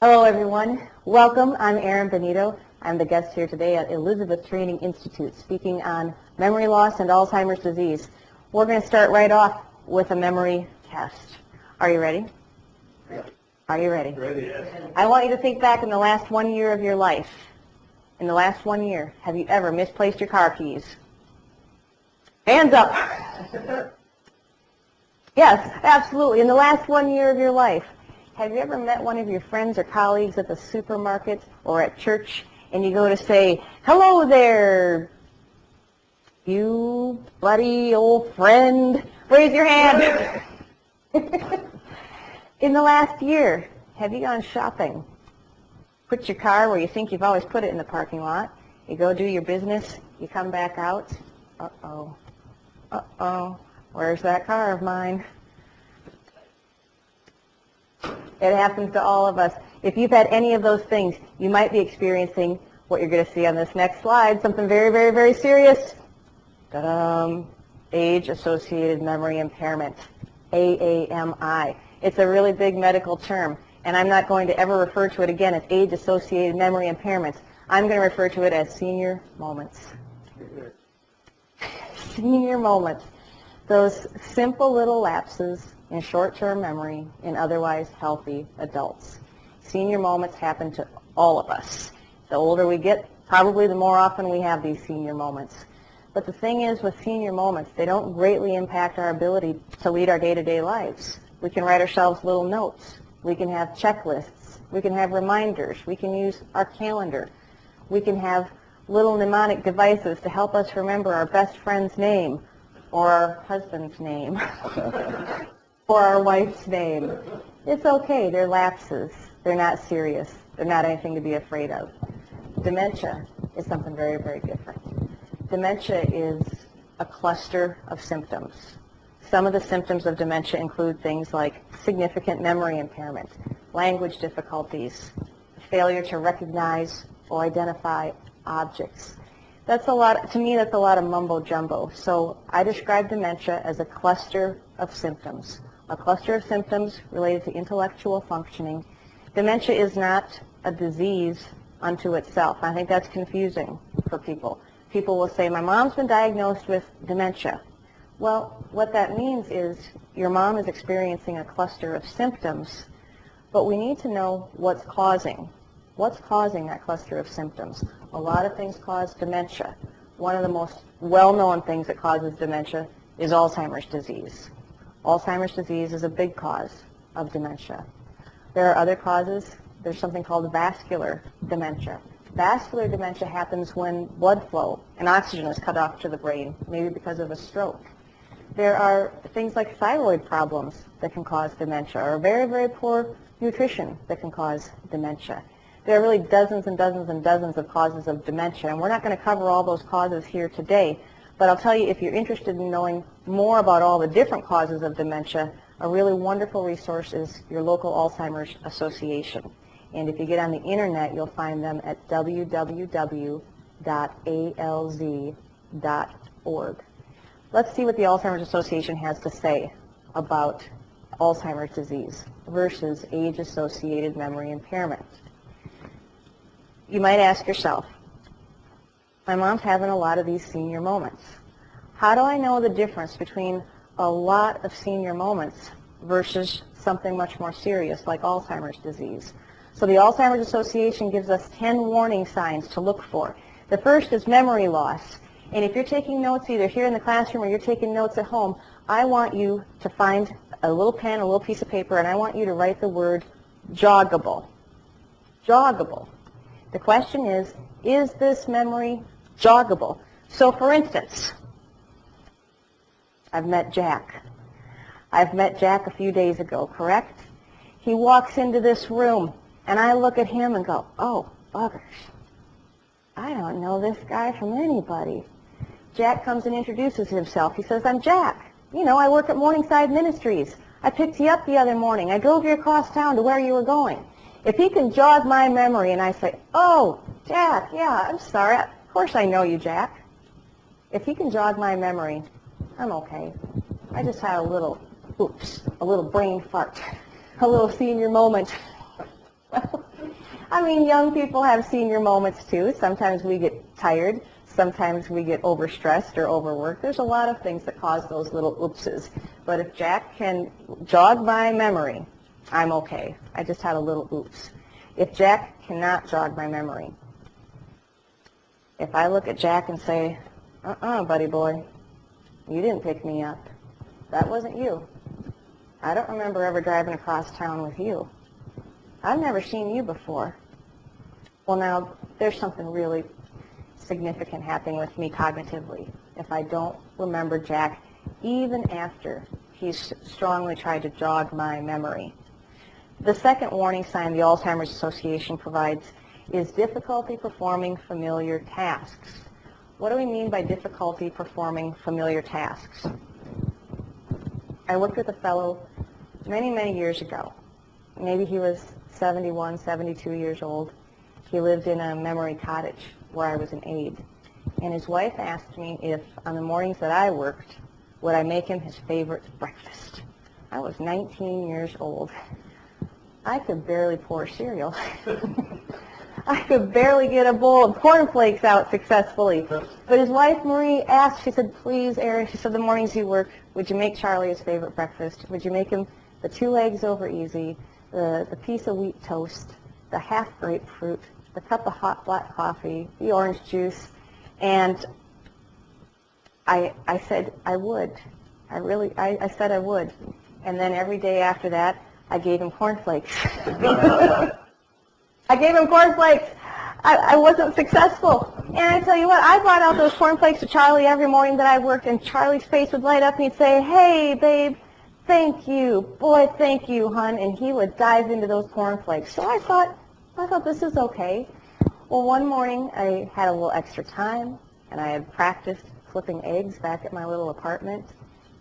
Hello everyone, welcome. I'm Erin Bonitto. I'm the guest here today at Elizabeth Training Institute speaking on memory loss and Alzheimer's disease. We're going to start right off with a memory test. Are you ready? Yeah. Are you ready? Ready, yes. I want you to think back in the last 1 year of your life. In the last 1 year, have you ever misplaced your car keys? Hands up. Yes, absolutely. In the last 1 year of your life. Have you ever met one of your friends or colleagues at the supermarket or at church, and you go to say, "Hello there, you buddy, old friend"? Raise your hand. In the last year, have you gone shopping? Put your car where you think you've always put it in the parking lot. You go do your business. You come back out. Uh-oh. Uh-oh. Where's that car of mine? It happens to all of us. If you've had any of those things, you might be experiencing what you're going to see on this next slide, something very, very, very serious. Ta-da! Age-associated memory impairment, AAMI. It's a really big medical term, and I'm not going to ever refer to it again as age-associated memory impairment. I'm going to refer to it as senior moments. Senior moments. Those simple little lapses in short-term memory in otherwise healthy adults. Senior moments happen to all of us. The older we get, probably the more often we have these senior moments. But the thing is, with senior moments, they don't greatly impact our ability to lead our day-to-day lives. We can write ourselves little notes. We can have checklists. We can have reminders. We can use our calendar. We can have little mnemonic devices to help us remember our best friend's name or our husband's name. Or our wife's name. It's okay. They're lapses. They're not serious. They're not anything to be afraid of. Dementia is something very, very different. Dementia is a cluster of symptoms. Some of the symptoms of dementia include things like significant memory impairment, language difficulties, failure to recognize or identify objects. That's a lot, to me, that's a lot of mumbo jumbo. So I describe dementia as a cluster of symptoms. A cluster of symptoms related to intellectual functioning. Dementia is not a disease unto itself. I think that's confusing for people. People will say, "My mom's been diagnosed with dementia." Well, what that means is your mom is experiencing a cluster of symptoms, but we need to know what's causing that cluster of symptoms. A lot of things cause dementia. One of the most well-known things that causes dementia is Alzheimer's disease. Alzheimer's disease is a big cause of dementia. There are other causes. There's something called vascular dementia. Vascular dementia happens when blood flow and oxygen is cut off to the brain, maybe because of a stroke. There are things like thyroid problems that can cause dementia, or very, very poor nutrition that can cause dementia. There are really dozens and dozens and dozens of causes of dementia, and we're not going to cover all those causes here today. But I'll tell you, if you're interested in knowing more about all the different causes of dementia, a really wonderful resource is your local Alzheimer's Association. And if you get on the internet, you'll find them at www.alz.org. Let's see what the Alzheimer's Association has to say about Alzheimer's disease versus age-associated memory impairment. You might ask yourself, my mom's having a lot of these senior moments. How do I know the difference between a lot of senior moments versus something much more serious like Alzheimer's disease? So the Alzheimer's Association gives us 10 warning signs to look for. The first is memory loss. And if you're taking notes either here in the classroom or you're taking notes at home, I want you to find a little pen, a little piece of paper, and I want you to write the word joggable. Joggable. The question is this memory joggable? So for instance, I've met Jack. I've met Jack a few days ago, correct? He walks into this room, and I look at him and go, "Oh, buggers. I don't know this guy from anybody." Jack comes and introduces himself. He says, "I'm Jack. You know, I work at Morningside Ministries. I picked you up the other morning. I drove you across town to where you were going." If he can jog my memory and I say, "Oh, Jack, yeah, I'm sorry. Of course I know you, Jack." If he can jog my memory, I'm okay. I just had a little, oops, a little brain fart, a little senior moment. Well, I mean, young people have senior moments too. Sometimes we get tired. Sometimes we get overstressed or overworked. There's a lot of things that cause those little oopses. But if Jack can jog my memory, I'm okay. I just had a little oops. If Jack cannot jog my memory, if I look at Jack and say, buddy boy, you didn't pick me up. That wasn't you. I don't remember ever driving across town with you. I've never seen you before. Well, now, there's something really significant happening with me cognitively if I don't remember Jack even after he's strongly tried to jog my memory. The second warning sign the Alzheimer's Association provides is difficulty performing familiar tasks. What do we mean by difficulty performing familiar tasks? I worked with a fellow many, many years ago. Maybe he was 71, 72 years old. He lived in a memory cottage where I was an aide. And his wife asked me if, on the mornings that I worked, would I make him his favorite breakfast. I was 19 years old. I could barely pour cereal. I could barely get a bowl of cornflakes out successfully. But his wife, Marie, asked, she said, please, Erin, she said, the mornings you work, would you make Charlie his favorite breakfast? Would you make him the 2 eggs over easy, the piece of wheat toast, the half grapefruit, the cup of hot black coffee, the orange juice? And I said I would. I said I would. And then every day after that, I gave him cornflakes. I gave him cornflakes. I wasn't successful. And I tell you what, I brought out those cornflakes to Charlie every morning that I worked, and Charlie's face would light up, and he'd say, hey, babe, thank you. Boy, thank you, hon. And he would dive into those cornflakes. So I thought this is okay. Well, one morning I had a little extra time, and I had practiced flipping eggs back at my little apartment.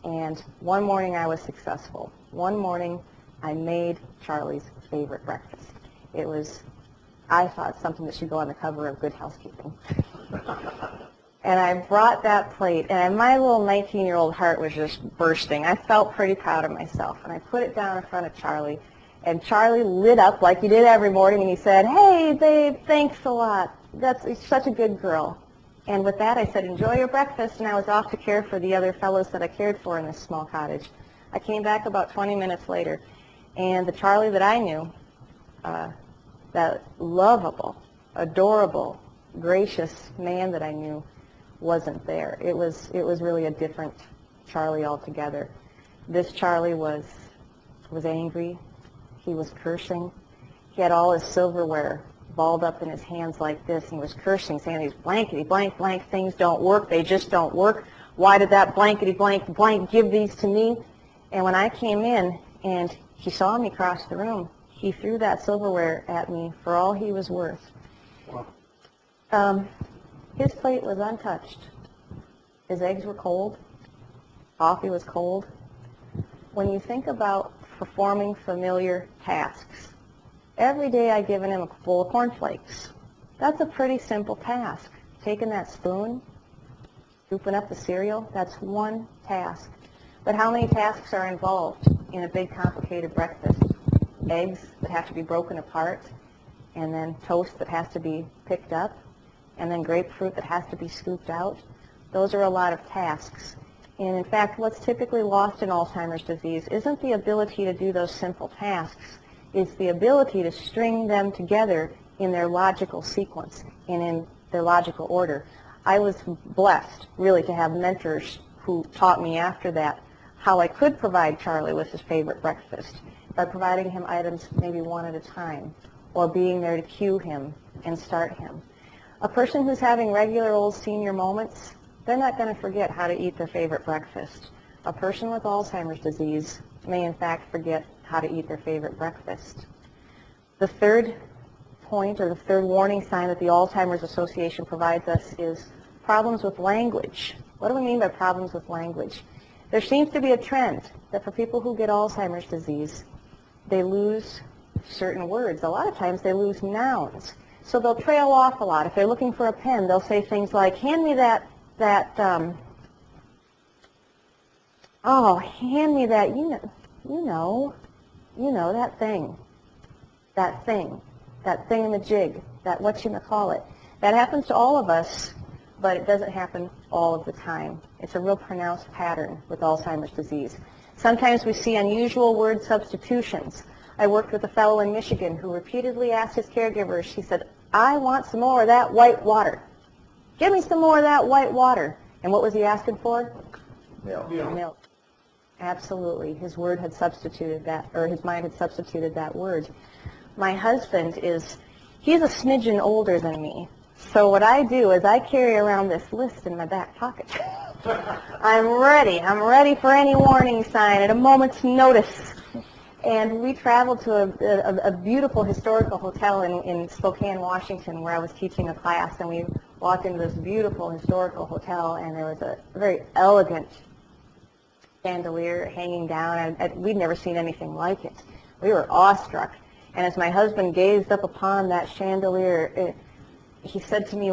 And one morning I was successful. One morning I made Charlie's favorite breakfast. It was, I thought, something that should go on the cover of Good Housekeeping. And I brought that plate, and my little 19-year-old heart was just bursting. I felt pretty proud of myself. And I put it down in front of Charlie, and Charlie lit up like he did every morning, and he said, hey, babe, thanks a lot. You're such a good girl. And with that, I said, enjoy your breakfast, and I was off to care for the other fellows that I cared for in this small cottage. I came back about 20 minutes later, and the Charlie that I knew, that lovable, adorable, gracious man that I knew, wasn't there. It was really a different Charlie altogether. This Charlie was angry. He was cursing. He had all his silverware balled up in his hands like this, and he was cursing, saying these blankety blank blank things don't work. They just don't work. Why did that blankety blank blank give these to me? And when I came in and he saw me cross the room, he threw that silverware at me for all he was worth. Wow. His plate was untouched. His eggs were cold. Coffee was cold. When you think about performing familiar tasks, every day I've given him a bowl of cornflakes. That's a pretty simple task. Taking that spoon, scooping up the cereal, that's one task. But how many tasks are involved in a big, complicated breakfast? Eggs that have to be broken apart, and then toast that has to be picked up, and then grapefruit that has to be scooped out. Those are a lot of tasks. And in fact, what's typically lost in Alzheimer's disease isn't the ability to do those simple tasks. It's the ability to string them together in their logical sequence and in their logical order. I was blessed, really, to have mentors who taught me after that how I could provide Charlie with his favorite breakfast by providing him items maybe one at a time, or being there to cue him and start him. A person who's having regular old senior moments, they're not going to forget how to eat their favorite breakfast. A person with Alzheimer's disease may in fact forget how to eat their favorite breakfast. The third point, or the third warning sign that the Alzheimer's Association provides us is problems with language. What do we mean by problems with language? There seems to be a trend that for people who get Alzheimer's disease, they lose certain words. A lot of times they lose nouns. So they'll trail off a lot. If they're looking for a pen, they'll say things like, hand me hand me that, that thing, that thingamajig, that whatchamacallit. That happens to all of us, but it doesn't happen all of the time. It's a real pronounced pattern with Alzheimer's disease. Sometimes we see unusual word substitutions. I worked with a fellow in Michigan who repeatedly asked his caregivers, he said, I want some more of that white water. Give me some more of that white water. And what was he asking for? Milk. Milk. Absolutely. His word had substituted that, or his mind had substituted that word. My husband he's a smidgen older than me. So what I do is I carry around this list in my back pocket. I'm ready for any warning sign at a moment's notice. And we traveled to a beautiful historical hotel in Spokane, Washington, where I was teaching a class, and we walked into this beautiful historical hotel, and there was a very elegant chandelier hanging down. We'd never seen anything like it. We were awestruck. And as my husband gazed up upon that chandelier, he said to me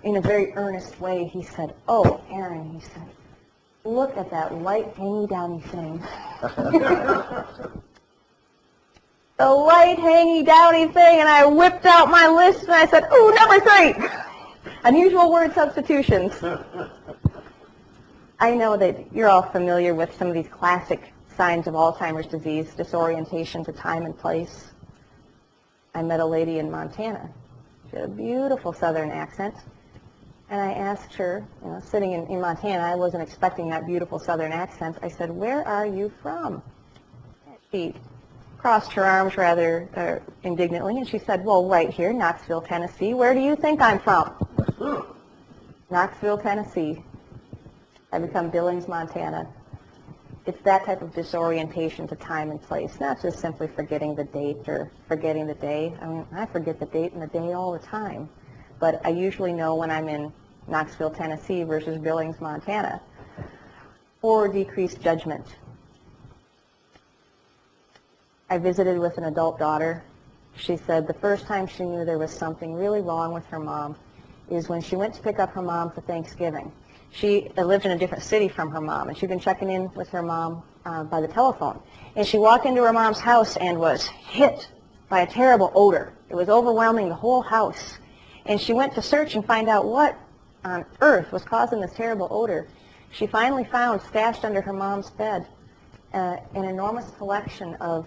in a very earnest way, he said, "Oh, Erin," he said, "look at that light hanging downy thing." The light hanging downy thing, and I whipped out my list and I said, "Ooh, number 3, unusual word substitutions." I know that you're all familiar with some of these classic signs of Alzheimer's disease: disorientation to time and place. I met a lady in Montana. She had a beautiful southern accent, and I asked her, sitting in Montana, I wasn't expecting that beautiful southern accent. I said, "Where are you from?" She crossed her arms rather indignantly, and she said, "Well, right here, Knoxville, Tennessee. Where do you think I'm from?" Knoxville, Tennessee. I become Billings, Montana. It's that type of disorientation to time and place, not just simply forgetting the date or forgetting the day. I mean, I forget the date and the day all the time, but I usually know when I'm in Knoxville, Tennessee versus Billings, Montana. Or decreased judgment. I visited with an adult daughter. She said the first time she knew there was something really wrong with her mom is when she went to pick up her mom for Thanksgiving. She lived in a different city from her mom, and she'd been checking in with her mom by the telephone. And she walked into her mom's house and was hit by a terrible odor. It was overwhelming the whole house. And she went to search and find out what on earth was causing this terrible odor. She finally found, stashed under her mom's bed, an enormous collection of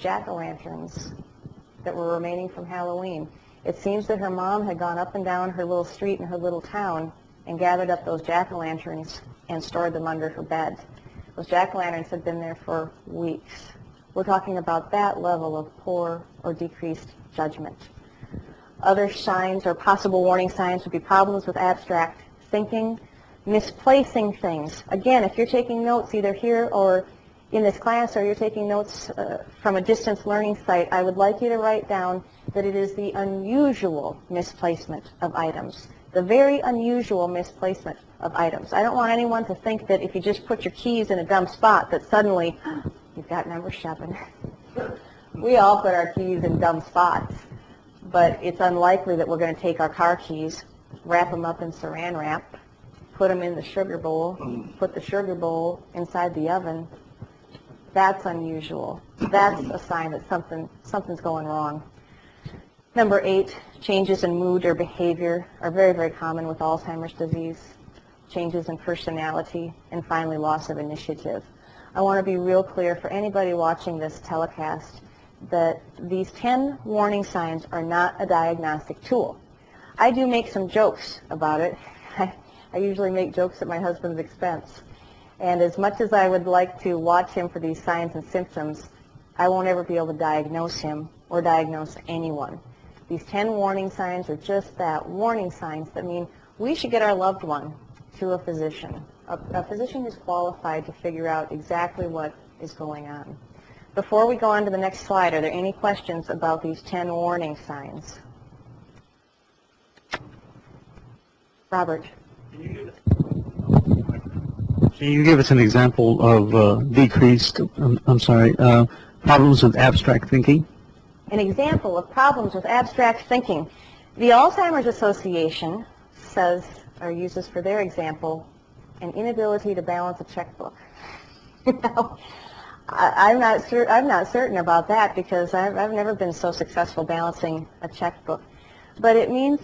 jack-o'-lanterns that were remaining from Halloween. It seems that her mom had gone up and down her little street in her little town and gathered up those jack-o'-lanterns and stored them under her bed. Those jack-o'-lanterns had been there for weeks. We're talking about that level of poor or decreased judgment. Other signs or possible warning signs would be problems with abstract thinking, misplacing things. Again, if you're taking notes either here or in this class, or you're taking notes from a distance learning site, I would like you to write down that it is the unusual misplacement of items. The very unusual misplacement of items. I don't want anyone to think that if you just put your keys in a dumb spot that suddenly you've got number 7. We all put our keys in dumb spots, but it's unlikely that we're going to take our car keys, wrap them up in saran wrap, put them in the sugar bowl, put the sugar bowl inside the oven. That's unusual. That's a sign that something's going wrong. Number 8, changes in mood or behavior are very, very common with Alzheimer's disease. Changes in personality, and finally loss of initiative. I want to be real clear for anybody watching this telecast that these 10 warning signs are not a diagnostic tool. I do make some jokes about it. I usually make jokes at my husband's expense. And as much as I would like to watch him for these signs and symptoms, I won't ever be able to diagnose him or diagnose anyone. These 10 warning signs are just that, warning signs that mean we should get our loved one to a physician. A physician who's qualified to figure out exactly what is going on. Before we go on to the next slide, are there any questions about these 10 warning signs? Robert. Can you give us an example of decreased, problems with abstract thinking? An example of problems with abstract thinking. The Alzheimer's Association says, or uses for their example, an inability to balance a checkbook. I'm not certain about that because I've never been so successful balancing a checkbook. But it means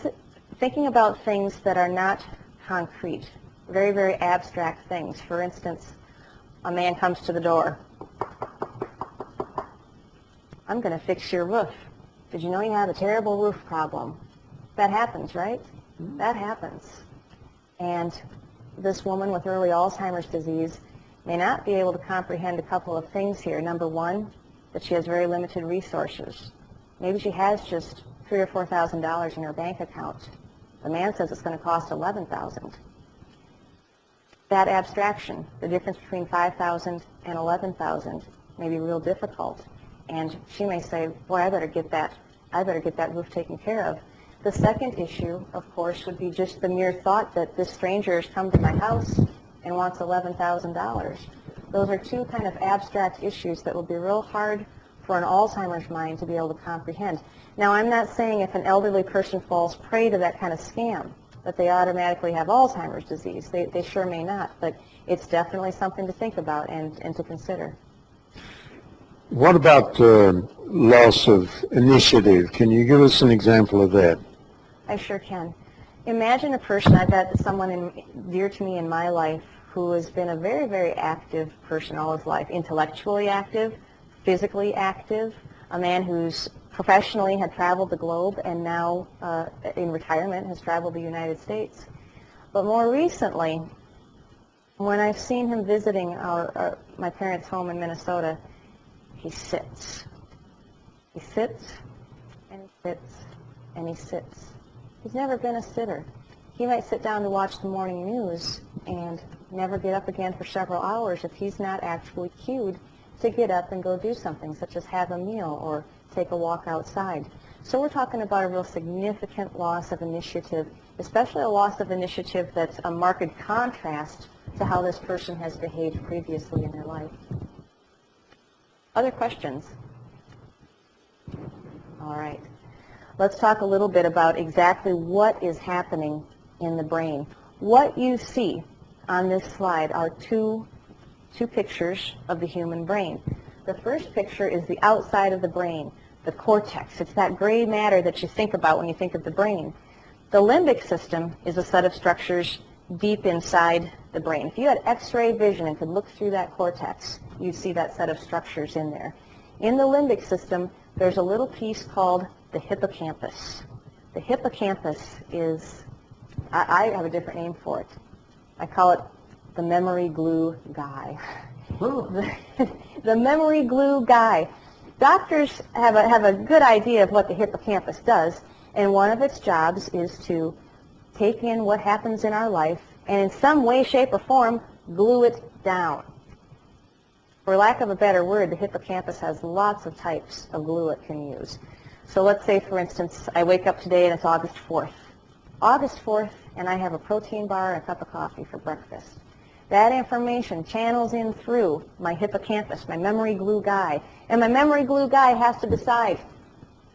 thinking about things that are not concrete, very, very abstract things. For instance, a man comes to the door. I'm going to fix your roof. Did you know you have a terrible roof problem? That happens, right? That happens. And this woman with early Alzheimer's disease may not be able to comprehend a couple of things here. Number one, that she has very limited resources. Maybe she has just $3,000 or $4,000 in her bank account. The man says it's going to cost $11,000. That abstraction, the difference between $5,000 and $11,000, may be real difficult. And she may say, boy, I better get that roof taken care of. The second issue, of course, would be just the mere thought that this stranger has come to my house and wants $11,000. Those are two kind of abstract issues that will be real hard for an Alzheimer's mind to be able to comprehend. Now, I'm not saying if an elderly person falls prey to that kind of scam that they automatically have Alzheimer's disease. They sure may not, but it's definitely something to think about and to consider. What about loss of initiative? Can you give us an example of that? I sure can. Imagine a person, I've got someone dear to me in my life who has been a very, very active person all his life, intellectually active, physically active, a man who's professionally had traveled the globe and now in retirement has traveled the United States. But more recently, when I've seen him visiting my parents' home in Minnesota, he sits. He sits, and he sits, and he sits. He's never been a sitter. He might sit down to watch the morning news and never get up again for several hours if he's not actually cued to get up and go do something, such as have a meal or take a walk outside. So we're talking about a real significant loss of initiative, especially a loss of initiative that's a marked contrast to how this person has behaved previously in their life. Other questions? All right. Let's talk a little bit about exactly what is happening in the brain. What you see on this slide are two pictures of the human brain. The first picture is the outside of the brain, the cortex. It's that gray matter that you think about when you think of the brain. The limbic system is a set of structures deep inside the brain. If you had X-ray vision and could look through that cortex, you'd see that set of structures in there. In the limbic system, there's a little piece called the hippocampus. The hippocampus is, I have a different name for it. I call it the memory glue guy. The memory glue guy. Doctors have a good idea of what the hippocampus does, and one of its jobs is to take in what happens in our life and in some way, shape, or form, glue it down. For lack of a better word, the hippocampus has lots of types of glue it can use. So let's say, for instance, I wake up today and it's August 4th. August 4th, and I have a protein bar and a cup of coffee for breakfast. That information channels in through my hippocampus, my memory glue guy. And my memory glue guy has to decide,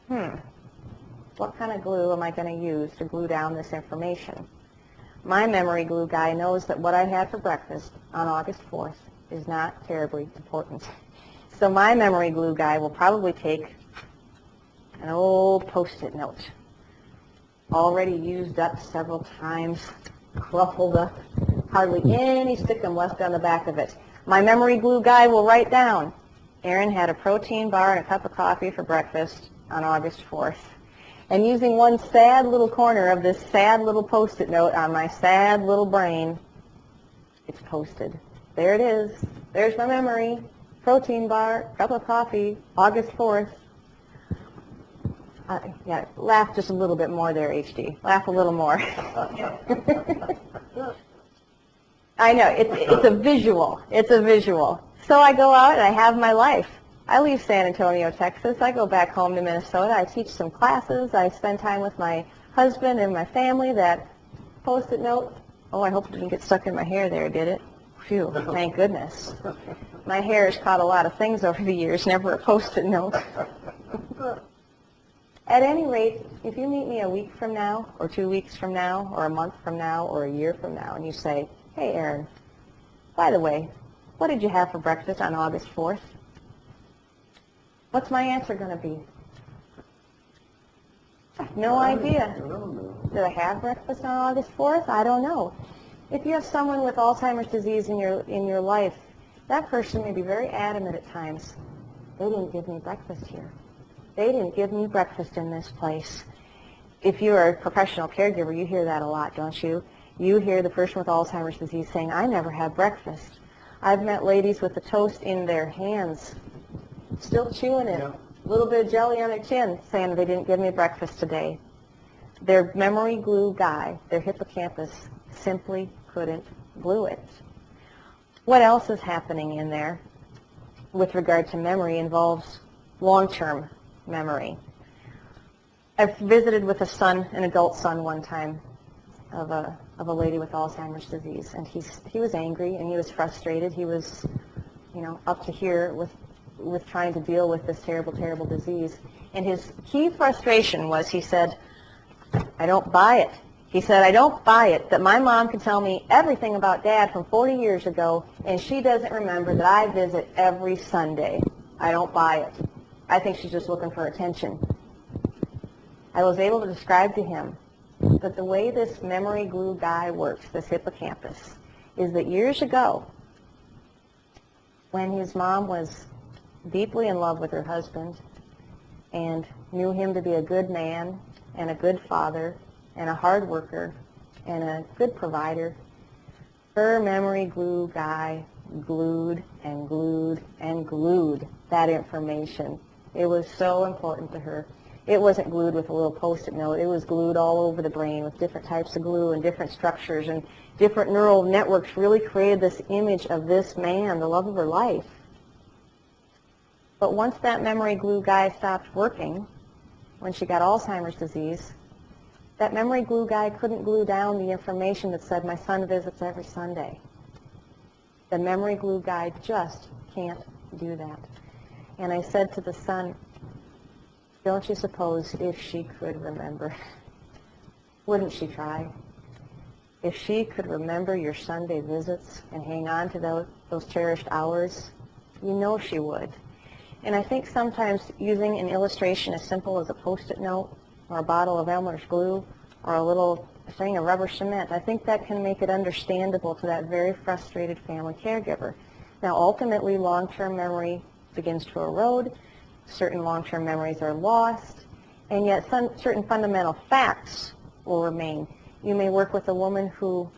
what kind of glue am I going to use to glue down this information? My memory glue guy knows that what I had for breakfast on August 4th is not terribly important. So my memory glue guy will probably take an old Post-it note, already used up several times, crumpled up, hardly any stickum left on the back of it. My memory glue guy will write down, Erin had a protein bar and a cup of coffee for breakfast on August 4th. And using one sad little corner of this sad little Post-it note on my sad little brain, it's posted. There it is. There's my memory. Protein bar, cup of coffee, August 4th. Yeah, laugh just a little bit more there, HD. Laugh a little more. I know, it's a visual. It's a visual. So I go out and I have my life. I leave San Antonio, Texas. I go back home to Minnesota. I teach some classes. I spend time with my husband and my family. That Post-it note, oh, I hope it didn't get stuck in my hair there, did it? Phew, thank goodness. My hair has caught a lot of things over the years, never a Post-it note. At any rate, if you meet me a week from now, or 2 weeks from now, or a month from now, or a year from now, and you say, hey, Erin, by the way, what did you have for breakfast on August 4th? What's my answer going to be? No idea. Did I have breakfast on August 4th? I don't know. If you have someone with Alzheimer's disease in your life, that person may be very adamant at times. They didn't give me breakfast here. They didn't give me breakfast in this place. If you're a professional caregiver, you hear that a lot, don't you? You hear the person with Alzheimer's disease saying, I never had breakfast. I've met ladies with the toast in their hands, still chewing it, a little bit of jelly on their chin, saying they didn't give me breakfast today. Their memory glue guy, their hippocampus, simply couldn't glue it. What else is happening in there with regard to memory involves long-term memory. I visited with an adult son one time of a lady with Alzheimer's disease, and he was angry and he was frustrated. He was, up to here with trying to deal with this terrible, terrible disease. And his key frustration was, he said, I don't buy it. He said, I don't buy it that my mom can tell me everything about Dad from 40 years ago, and she doesn't remember that I visit every Sunday. I don't buy it. I think she's just looking for attention. I was able to describe to him that the way this memory glue guy works, this hippocampus, is that years ago, when his mom was deeply in love with her husband and knew him to be a good man and a good father and a hard worker and a good provider, her memory glue guy glued and glued and glued that information. It was so important to her. It wasn't glued with a little Post-it note. It was glued all over the brain with different types of glue and different structures, and different neural networks really created this image of this man, the love of her life. But once that memory glue guy stopped working, when she got Alzheimer's disease, that memory glue guy couldn't glue down the information that said, my son visits every Sunday. The memory glue guy just can't do that. And I said to the son, don't you suppose if she could remember, wouldn't she try? If she could remember your Sunday visits and hang on to those cherished hours, you know she would. And I think sometimes using an illustration as simple as a Post-it note or a bottle of Elmer's glue or a little thing of rubber cement, I think that can make it understandable to that very frustrated family caregiver. Now, ultimately, long-term memory begins to erode. Certain long-term memories are lost, and yet certain fundamental facts will remain. You may work with a woman who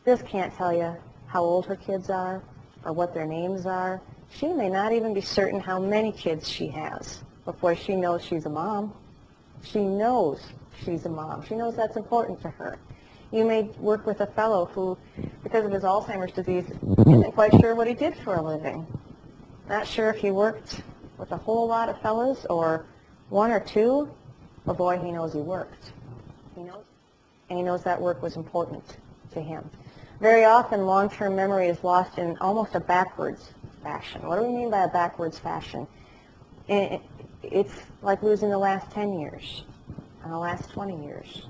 just can't tell you how old her kids are or what their names are. She may not even be certain how many kids she has before she knows she's a mom. She knows she's a mom. She knows that's important to her. You may work with a fellow who, because of his Alzheimer's disease, isn't quite sure what he did for a living. Not sure if he worked with a whole lot of fellows or one or two, but boy, he knows he worked. He knows, and he knows that work was important to him. Very often, long-term memory is lost in almost a backwards fashion. What do we mean by a backwards fashion? It's like losing the last 10 years, and the last 20 years,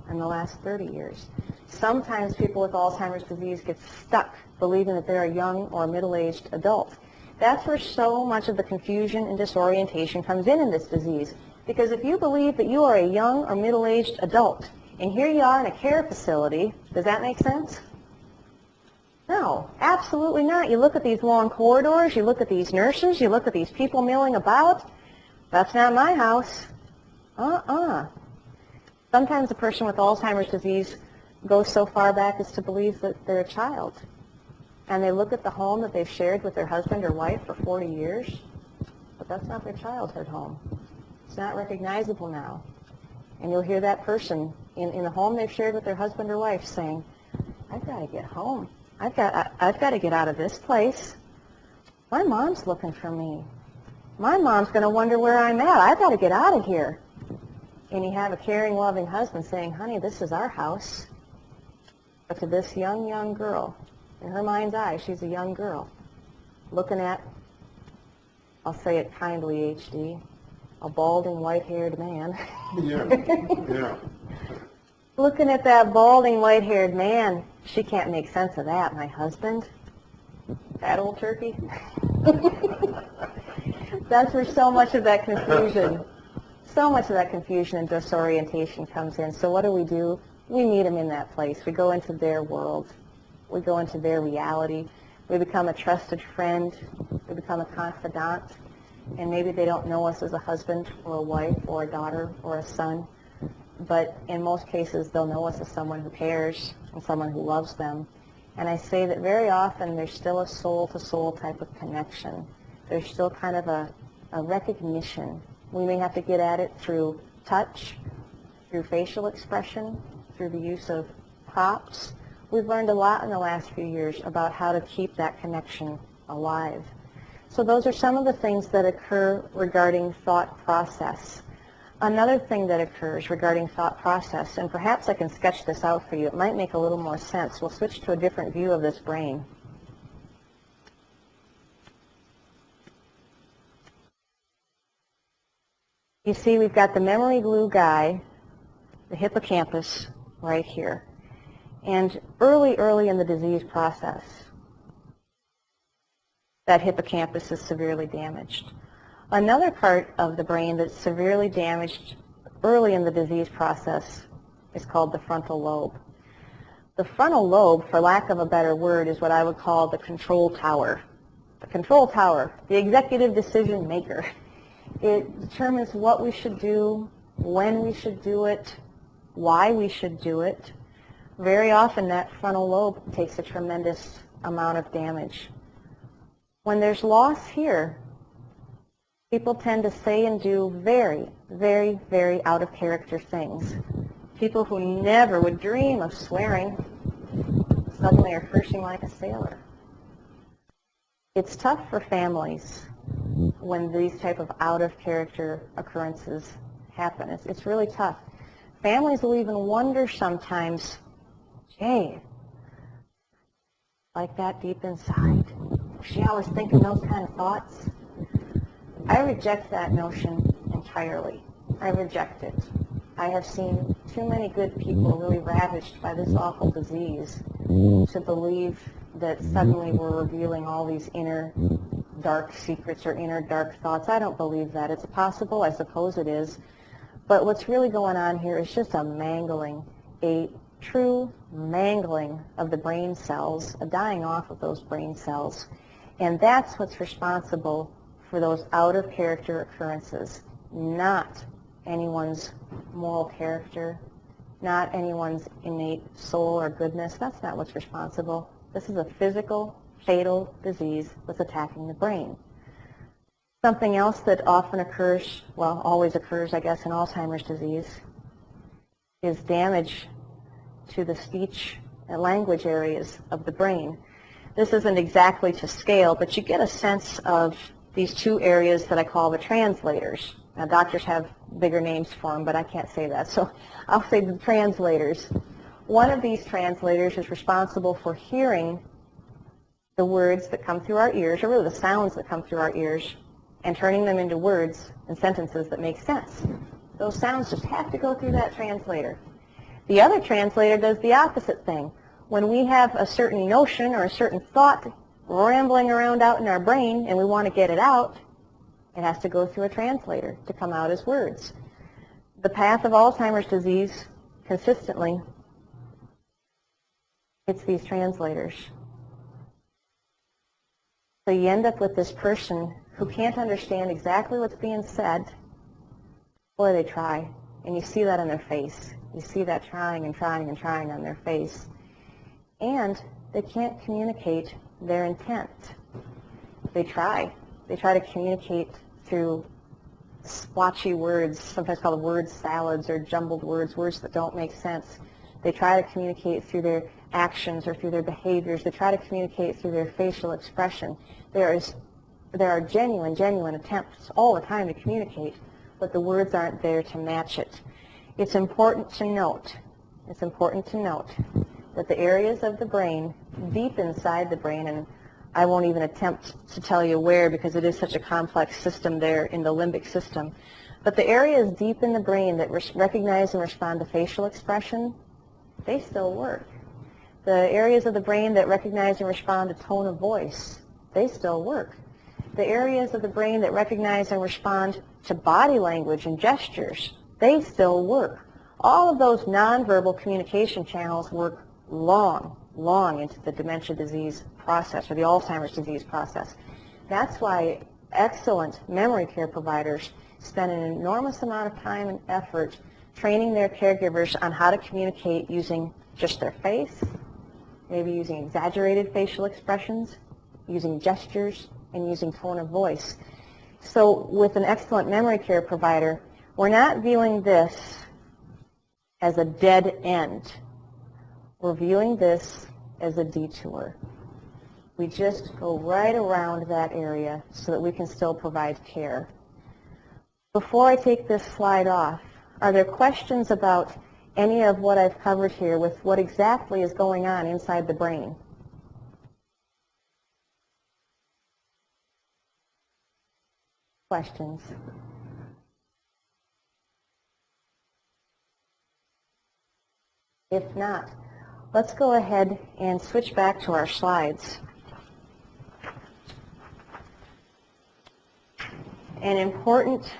and the last 30 years. Sometimes people with Alzheimer's disease get stuck believing that they're a young or middle-aged adult. That's where so much of the confusion and disorientation comes in this disease. Because if you believe that you are a young or middle-aged adult, and here you are in a care facility, does that make sense? No, absolutely not. You look at these long corridors, you look at these nurses, you look at these people milling about. That's not my house. Sometimes a person with Alzheimer's disease goes so far back as to believe that they're a child. And they look at the home that they've shared with their husband or wife for 40 years, but that's not their childhood home. It's not recognizable now. And you'll hear that person in the home they've shared with their husband or wife saying, I've got to get home. I've got to get out of this place. My mom's looking for me. My mom's going to wonder where I'm at. I've got to get out of here. And you have a caring, loving husband saying, honey, this is our house. But to this young girl, in her mind's eye, she's a young girl, looking at, I'll say it kindly, HD, a balding, white-haired man. Yeah. Looking at that balding, white-haired man, she can't make sense of that. My husband? That old turkey? That's where so much of that confusion and disorientation comes in. So what do? We meet them in that place. We go into their world. We go into their reality. We become a trusted friend. We become a confidant. And maybe they don't know us as a husband or a wife or a daughter or a son. But in most cases, they'll know us as someone who cares and someone who loves them. And I say that very often there's still a soul-to-soul type of connection. There's still kind of a recognition. We may have to get at it through touch, through facial expression, through the use of props. We've learned a lot in the last few years about how to keep that connection alive. So those are some of the things that occur regarding thought process. Another thing that occurs regarding thought process, and perhaps I can sketch this out for you, it might make a little more sense. We'll switch to a different view of this brain. You see, we've got the memory glue guy, the hippocampus, right here. And early in the disease process, that hippocampus is severely damaged. Another part of the brain that's severely damaged early in the disease process is called the frontal lobe. The frontal lobe, for lack of a better word, is what I would call the control tower. The control tower, the executive decision maker. It determines what we should do, when we should do it, why we should do it. Very often that frontal lobe takes a tremendous amount of damage. When there's loss here, people tend to say and do very, very, very out of character things. People who never would dream of swearing suddenly are cursing like a sailor. It's tough for families when these type of out of character occurrences happen. It's really tough. Families will even wonder sometimes, Jay, like that deep inside? Was she always thinking those kind of thoughts? I reject that notion entirely. I reject it. I have seen too many good people really ravaged by this awful disease to believe that suddenly we're revealing all these inner dark secrets or inner dark thoughts. I don't believe that. It's possible. I suppose it is. But what's really going on here is just a mangling, a true mangling of the brain cells, a dying off of those brain cells. And that's what's responsible for those out of character occurrences, not anyone's moral character, not anyone's innate soul or goodness. That's not what's responsible. This is a physical, fatal disease that's attacking the brain. Something else that often occurs, well, always occurs, I guess, in Alzheimer's disease is damage to the speech and language areas of the brain. This isn't exactly to scale, but you get a sense of these two areas that I call the translators. Now, doctors have bigger names for them, but I can't say that, so I'll say the translators. One of these translators is responsible for hearing the words that come through our ears, or really the sounds that come through our ears, and turning them into words and sentences that make sense. Those sounds just have to go through that translator. The other translator does the opposite thing. When we have a certain notion or a certain thought rambling around out in our brain and we want to get it out, it has to go through a translator to come out as words. The path of Alzheimer's disease, consistently, it's these translators. So you end up with this person who can't understand exactly what's being said. Boy, they try. And you see that on their face. You see that trying and trying and trying on their face. And they can't communicate their intent. They try. They try to communicate through splotchy words, sometimes called word salads or jumbled words, words that don't make sense. They try to communicate through their actions or through their behaviors. They try to communicate through their facial expression. There are genuine attempts all the time to communicate, but the words aren't there to match it. It's important to note that the areas of the brain, deep inside the brain, and I won't even attempt to tell you where because it is such a complex system there in the limbic system, but the areas deep in the brain that recognize and respond to facial expression, they still work. The areas of the brain that recognize and respond to tone of voice, they still work. the areas of the brain that recognize and respond to body language and gestures, they still work. All of those nonverbal communication channels work long into the dementia disease process or the Alzheimer's disease process. That's why excellent memory care providers spend an enormous amount of time and effort training their caregivers on how to communicate using just their face, maybe using exaggerated facial expressions, using gestures, and using tone of voice. So with an excellent memory care provider, we're not viewing this as a dead end. We're viewing this as a detour. We just go right around that area so that we can still provide care. Before I take this slide off, are there questions about any of what I've covered here with what exactly is going on inside the brain? Questions? If not, let's go ahead and switch back to our slides. An important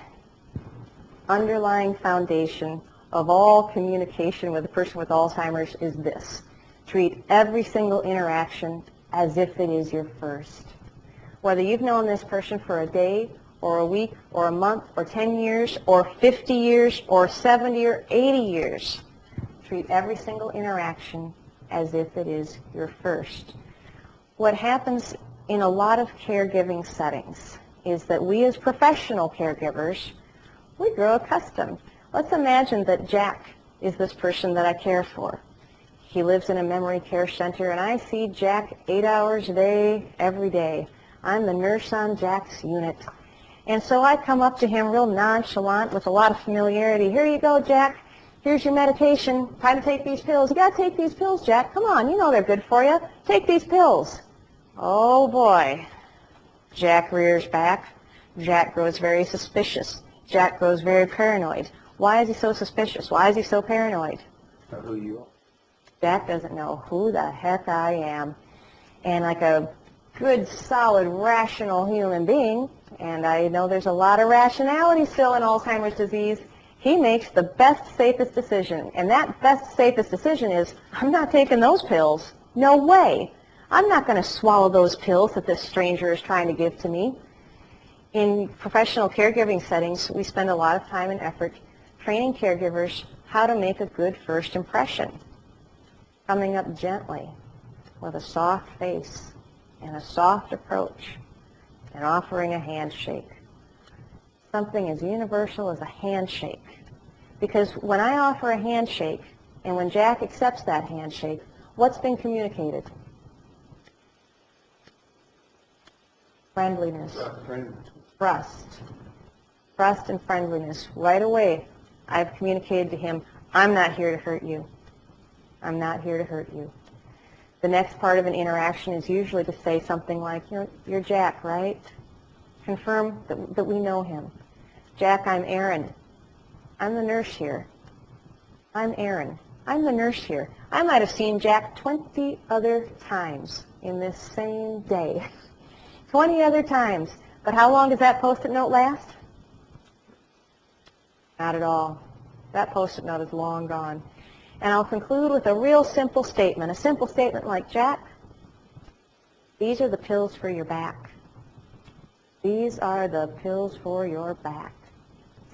underlying foundation of all communication with a person with Alzheimer's is this: treat every single interaction as if it is your first. Whether you've known this person for a day or a week or a month or 10 years or 50 years or 70 or 80 years, treat every single interaction as if it is your first. What happens in a lot of caregiving settings is that we as professional caregivers, we grow accustomed. Let's imagine that Jack is this person that I care for. He lives in a memory care center, and I see Jack 8 hours a day, every day. I'm the nurse on Jack's unit. And so I come up to him real nonchalant with a lot of familiarity. Here you go, Jack. Here's your medication. Time to take these pills. You got to take these pills, Jack. Come on, you know they're good for you. Take these pills. Oh, boy. Jack rears back. Jack grows very suspicious. Jack grows very paranoid. Why is he so suspicious? Why is he so paranoid? Who you are? Jack doesn't know who the heck I am. And like a good, solid, rational human being, and I know there's a lot of rationality still in Alzheimer's disease, he makes the best, safest decision. And that best, safest decision is, I'm not taking those pills. No way. I'm not going to swallow those pills that this stranger is trying to give to me. In professional caregiving settings, we spend a lot of time and effort training caregivers how to make a good first impression. Coming up gently with a soft face and a soft approach and offering a handshake. Something as universal as a handshake. Because when I offer a handshake and when Jack accepts that handshake, what's been communicated? Friendliness. Trust. Trust and friendliness. Right away, I've communicated to him, I'm not here to hurt you. I'm not here to hurt you. The next part of an interaction is usually to say something like, you're Jack, right? Confirm that we know him. Jack, I'm Erin. I'm the nurse here. I'm Erin. I'm the nurse here. I might have seen Jack 20 other times in this same day. 20 other times. But how long does that Post-it note last? Not at all. That Post-it note is long gone. And I'll conclude with a real simple statement. A simple statement like, Jack, these are the pills for your back. These are the pills for your back.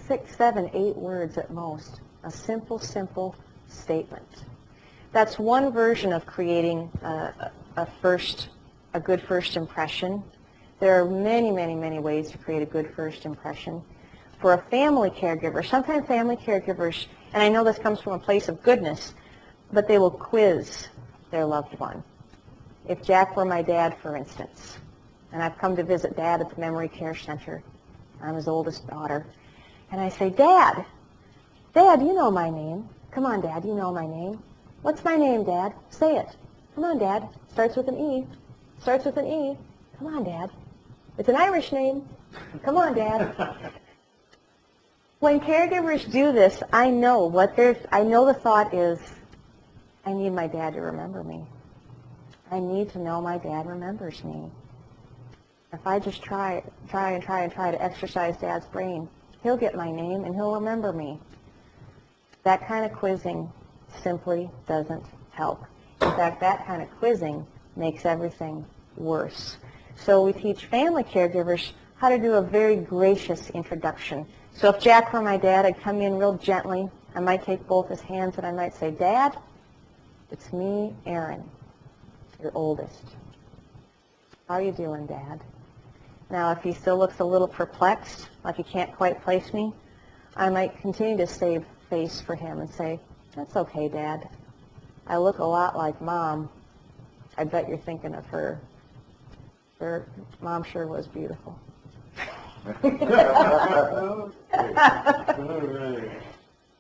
6, 7, 8 words at most. A simple, simple statement. That's one version of creating a good first impression. There are many, many, many ways to create a good first impression. For a family caregiver, sometimes family caregivers, and I know this comes from a place of goodness, but they will quiz their loved one. If Jack were my dad, for instance, and I've come to visit Dad at the Memory Care Center, I'm his oldest daughter, and I say, Dad, you know my name. Come on, Dad, you know my name. What's my name, Dad? Say it. Come on, Dad. Starts with an E. Starts with an E. Come on, Dad. It's an Irish name. Come on, Dad. When caregivers do this, I know the thought is, I need my dad to remember me. I need to know my dad remembers me. If I just try to exercise Dad's brain, he'll get my name and he'll remember me. That kind of quizzing simply doesn't help. In fact, that kind of quizzing makes everything worse. So we teach family caregivers how to do a very gracious introduction. So if Jack were my dad, I'd come in real gently. I might take both his hands and I might say, Dad, it's me, Erin, your oldest. How are you doing, Dad? Now, if he still looks a little perplexed, like he can't quite place me, I might continue to save face for him and say, that's okay, Dad. I look a lot like Mom. I bet you're thinking of her. Mom sure was beautiful.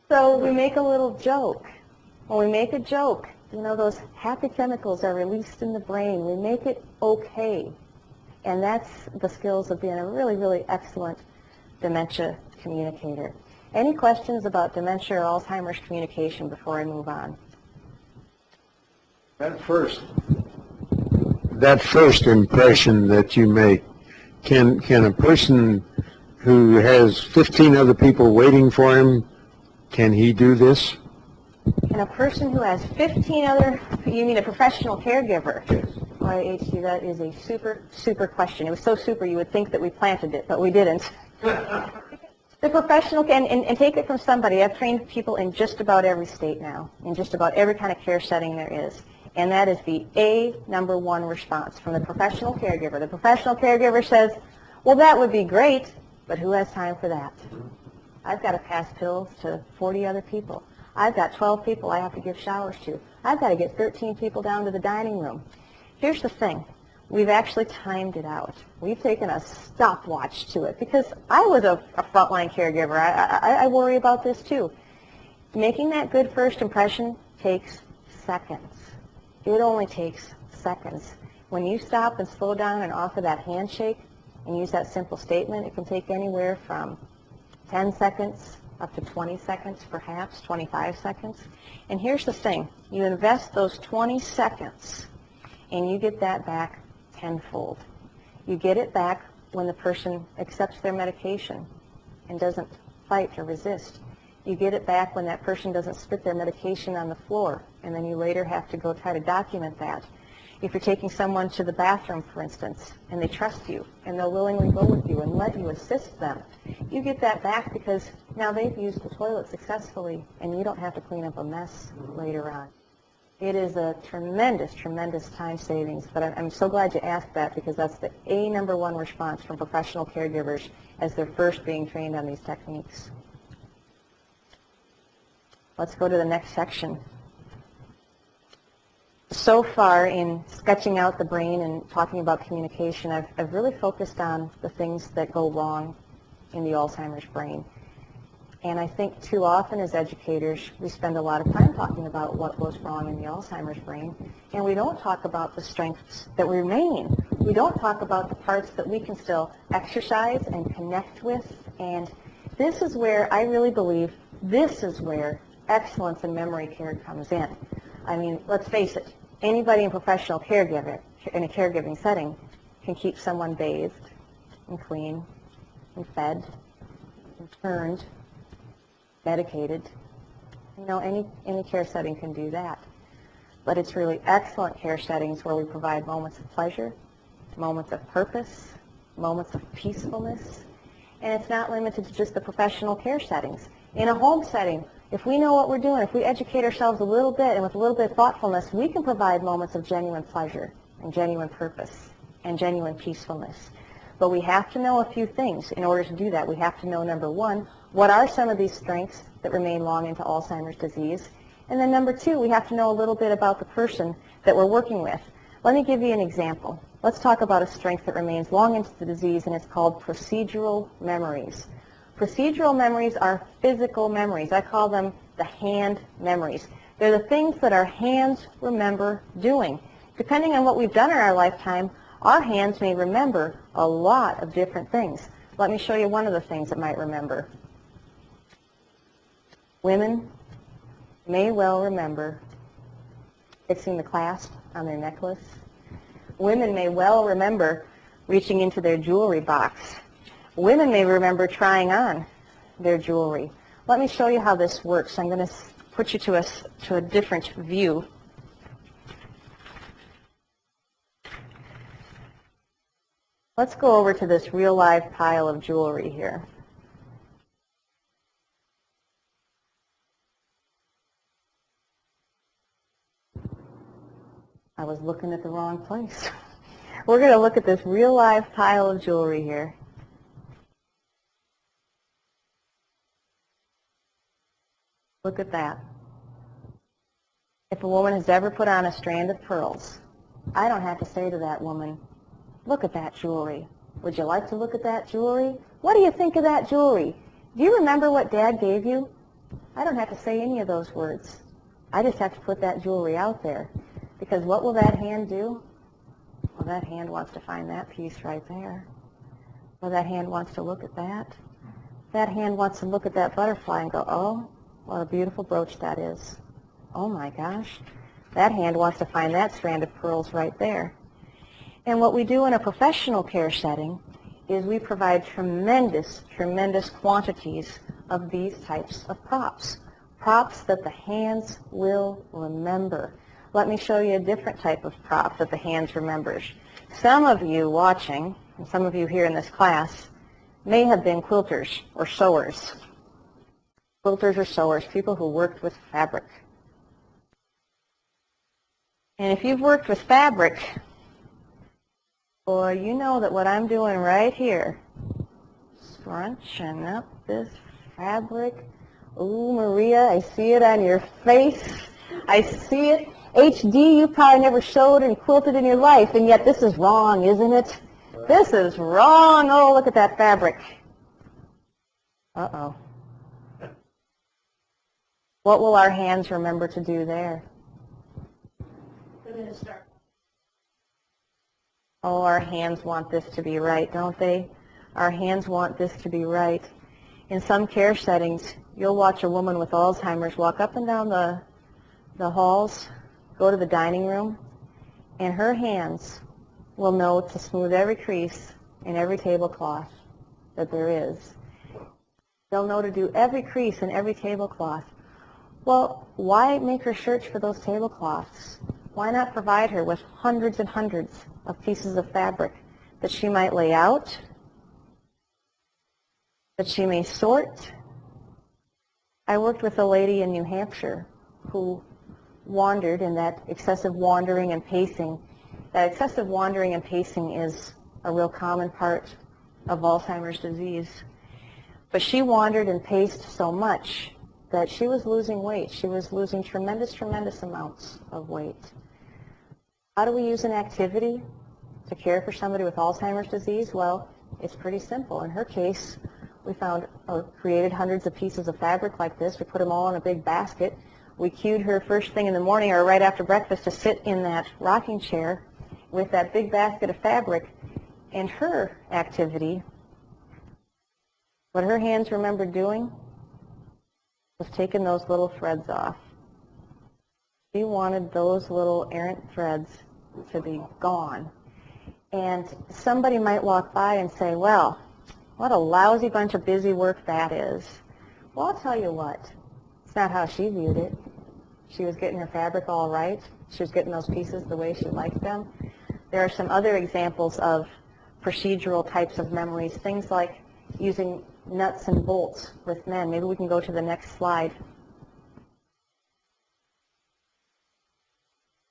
So we make a little joke. When we make a joke, you know, those happy chemicals are released in the brain. We make it okay. And that's the skills of being a really, really excellent dementia communicator. Any questions about dementia or Alzheimer's communication before I move on? That first impression that you make, can a person who has 15 other people waiting for him, can he do this? And a person who has 15 other, you mean a professional caregiver? Yes. Boy, HC, that is a super, super question. It was so super you would think that we planted it, but we didn't. The professional can, and take it from somebody. I've trained people in just about every state now, in just about every kind of care setting there is. And that is the number one response from the professional caregiver. The professional caregiver says, well, that would be great, but who has time for that? I've got to pass pills to 40 other people. I've got 12 people I have to give showers to. I've got to get 13 people down to the dining room. Here's the thing. We've actually timed it out. We've taken a stopwatch to it because I was a frontline caregiver. I worry about this too. Making that good first impression takes seconds. It only takes seconds. When you stop and slow down and offer that handshake and use that simple statement, it can take anywhere from 10 seconds up to 20 seconds, perhaps 25 seconds. And here's the thing. You invest those 20 seconds and you get that back tenfold. You get it back when the person accepts their medication and doesn't fight or resist. You get it back when that person doesn't spit their medication on the floor, and then you later have to go try to document that. If you're taking someone to the bathroom, for instance, and they trust you, and they'll willingly go with you and let you assist them, you get that back because now they've used the toilet successfully, and you don't have to clean up a mess later on. It is a tremendous, tremendous time savings, but I'm so glad you asked that because that's the number one response from professional caregivers as they're first being trained on these techniques. Let's go to the next section. So far in sketching out the brain and talking about communication, I've really focused on the things that go wrong in the Alzheimer's brain. And I think too often as educators, we spend a lot of time talking about what goes wrong in the Alzheimer's brain, and we don't talk about the strengths that remain. We don't talk about the parts that we can still exercise and connect with. And this is where I really believe this is where excellence in memory care comes in. I mean, let's face it, anybody in professional caregiving, in a caregiving setting, can keep someone bathed and clean and fed and turned, medicated. You know, any care setting can do that. But it's really excellent care settings where we provide moments of pleasure, moments of purpose, moments of peacefulness. And it's not limited to just the professional care settings. In a home setting, if we know what we're doing, if we educate ourselves a little bit and with a little bit of thoughtfulness, we can provide moments of genuine pleasure and genuine purpose and genuine peacefulness. But we have to know a few things in order to do that. We have to know, number one, what are some of these strengths that remain long into Alzheimer's disease? And then number two, we have to know a little bit about the person that we're working with. Let me give you an example. Let's talk about a strength that remains long into the disease, and it's called procedural memories. Procedural memories are physical memories. I call them the hand memories. They're the things that our hands remember doing. Depending on what we've done in our lifetime, our hands may remember a lot of different things. Let me show you one of the things it might remember. Women may well remember fixing the clasp on their necklace. Women may well remember reaching into their jewelry box. Women may remember trying on their jewelry. Let me show you how this works. I'm going to put you to a different view. Let's go over to this real live pile of jewelry here. I was looking at the wrong place. We're going to look at this real live pile of jewelry here. Look at that. If a woman has ever put on a strand of pearls, I don't have to say to that woman, look at that jewelry. Would you like to look at that jewelry? What do you think of that jewelry? Do you remember what Dad gave you? I don't have to say any of those words. I just have to put that jewelry out there. Because what will that hand do? Well, that hand wants to find that piece right there. Well, that hand wants to look at that. That hand wants to look at that butterfly and go, oh, what a beautiful brooch that is. Oh my gosh. That hand wants to find that strand of pearls right there. And what we do in a professional care setting is we provide tremendous, tremendous quantities of these types of props. Props that the hands will remember. Let me show you a different type of prop that the hands remembers. Some of you watching, and some of you here in this class, may have been quilters or sewers. Quilters or sewers, people who worked with fabric. And if you've worked with fabric, boy, you know that what I'm doing right here, scrunching up this fabric. Ooh, Maria, I see it on your face. I see it. HD, you probably never sewed and quilted in your life, and yet this is wrong, isn't it? This is wrong. Oh, look at that fabric. Uh-oh. What will our hands remember to do there? They're going to start. Oh, our hands want this to be right, don't they? Our hands want this to be right. In some care settings, you'll watch a woman with Alzheimer's walk up and down the halls, go to the dining room, and her hands will know to smooth every crease in every tablecloth that there is. They'll know to do every crease in every tablecloth. Well, why make her search for those tablecloths? Why not provide her with hundreds and hundreds of pieces of fabric that she might lay out, that she may sort? I worked with a lady in New Hampshire who wandered in that excessive wandering and pacing. That excessive wandering and pacing is a real common part of Alzheimer's disease. But she wandered and paced so much that she was losing weight. She was losing tremendous, tremendous amounts of weight. How do we use an activity to care for somebody with Alzheimer's disease? Well, it's pretty simple. In her case, we found or created hundreds of pieces of fabric like this. We put them all in a big basket. We cued her first thing in the morning or right after breakfast to sit in that rocking chair with that big basket of fabric. And her activity, what her hands remembered doing, was taking those little threads off. She wanted those little errant threads to be gone. And somebody might walk by and say, well, what a lousy bunch of busy work that is. Well, I'll tell you what. It's not how she viewed it. She was getting her fabric all right. She was getting those pieces the way she liked them. There are some other examples of procedural types of memories, things like using nuts and bolts with men. Maybe we can go to the next slide.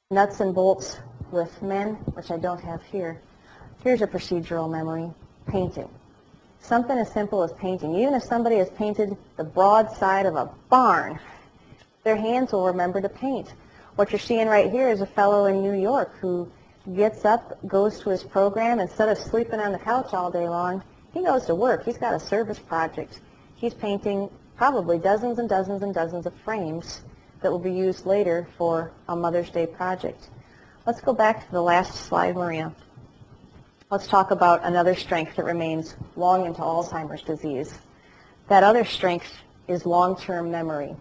Nuts and bolts with men, which I don't have here. Here's a procedural memory, painting. Something as simple as painting. Even if somebody has painted the broadside of a barn, their hands will remember to paint. What you're seeing right here is a fellow in New York who gets up, goes to his program, instead of sleeping on the couch all day long, he goes to work. He's got a service project. He's painting probably dozens and dozens and dozens of frames that will be used later for a Mother's Day project. Let's go back to the last slide, Maria. Let's talk about another strength that remains long into Alzheimer's disease. That other strength is long-term memory.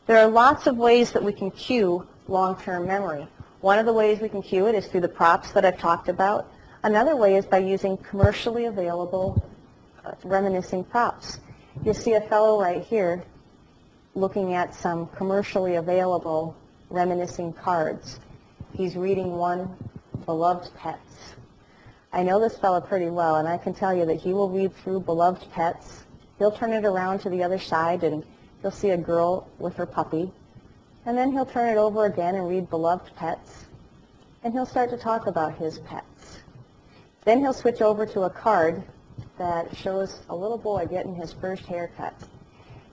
There are lots of ways that we can cue long-term memory. One of the ways we can cue it is through the props that I've talked about. Another way is by using commercially available reminiscing props. You see a fellow right here looking at some commercially available reminiscing cards. He's reading one, Beloved Pets. I know this fellow pretty well, and I can tell you that he will read through Beloved Pets. He'll turn it around to the other side, and he'll see a girl with her puppy. And then he'll turn it over again and read Beloved Pets. And he'll start to talk about his pets. Then he'll switch over to a card that shows a little boy getting his first haircut.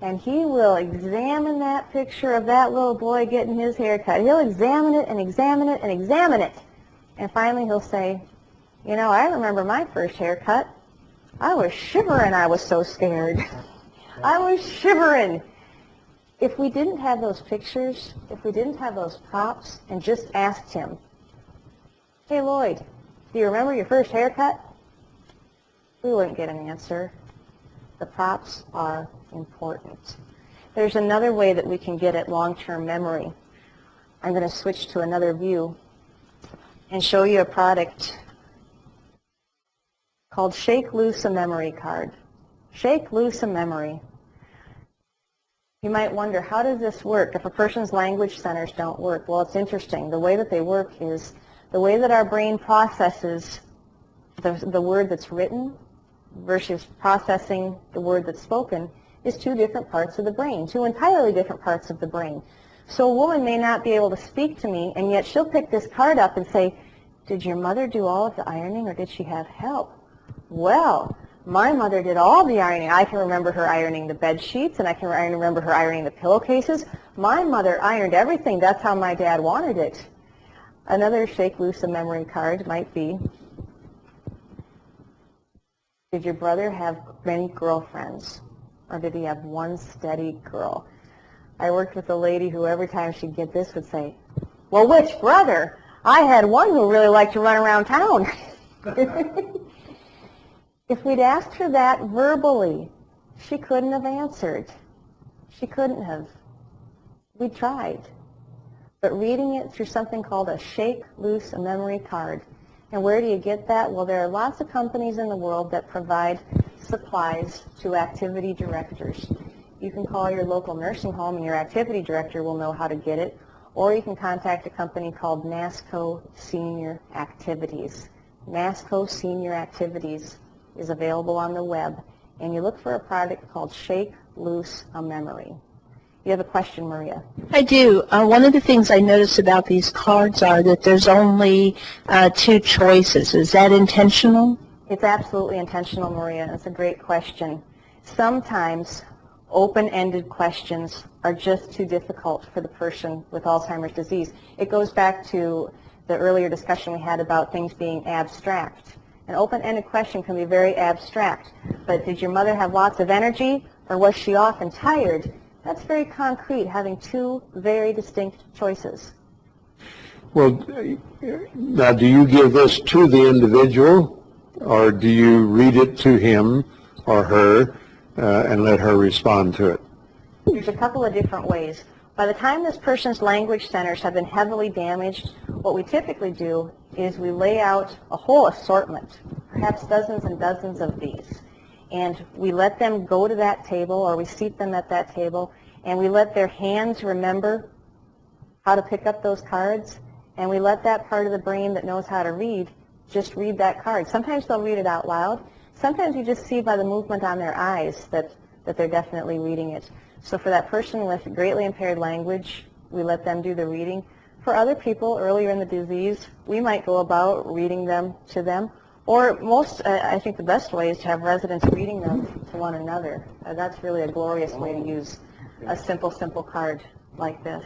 And he will examine that picture of that little boy getting his haircut. He'll examine it and examine it and examine it. And finally he'll say, you know, I remember my first haircut. I was shivering. I was so scared. I was shivering. If we didn't have those pictures, if we didn't have those props and just asked him, hey Lloyd, do you remember your first haircut? We wouldn't get an answer. The props are important. There's another way that we can get at long-term memory. I'm going to switch to another view and show you a product called Shake Loose a Memory Card. Shake Loose a Memory. You might wonder, how does this work if a person's language centers don't work? Well, it's interesting. The way that they work is the way that our brain processes the word that's written versus processing the word that's spoken is two different parts of the brain, two entirely different parts of the brain. So a woman may not be able to speak to me, and yet she'll pick this card up and say, did your mother do all of the ironing, or did she have help? Well, my mother did all the ironing. I can remember her ironing the bed sheets, and I can remember her ironing the pillowcases. My mother ironed everything. That's how my dad wanted it. Another Shake Loose a Memory card might be, did your brother have many girlfriends, or did he have one steady girl? I worked with a lady who every time she'd get this would say, well, which brother? I had one who really liked to run around town. If we'd asked her that verbally, she couldn't have answered. She couldn't have. We tried. But reading it through something called a Shake Loose a Memory card. And where do you get that? Well, there are lots of companies in the world that provide supplies to activity directors. You can call your local nursing home and your activity director will know how to get it. Or you can contact a company called NASCO Senior Activities. NASCO Senior Activities is available on the web. And you look for a product called Shake Loose a Memory. You have a question, Maria? I do. One of the things I noticed about these cards are that there's only two choices. Is that intentional? It's absolutely intentional, Maria. That's a great question. Sometimes open-ended questions are just too difficult for the person with Alzheimer's disease. It goes back to the earlier discussion we had about things being abstract. An open-ended question can be very abstract, but did your mother have lots of energy, or was she often tired? That's very concrete, having two very distinct choices. Well, now do you give this to the individual, or do you read it to him or her and let her respond to it? There's a couple of different ways. By the time this person's language centers have been heavily damaged, what we typically do is we lay out a whole assortment, perhaps dozens and dozens of these. And we let them go to that table, or we seat them at that table, and we let their hands remember how to pick up those cards, and we let that part of the brain that knows how to read just read that card. Sometimes they'll read it out loud. Sometimes you just see by the movement on their eyes that they're definitely reading it. So for that person with greatly impaired language, we let them do the reading. For other people earlier in the disease, we might go about reading them to them. Or I think the best way is to have residents reading them to one another. That's really a glorious way to use a simple card like this.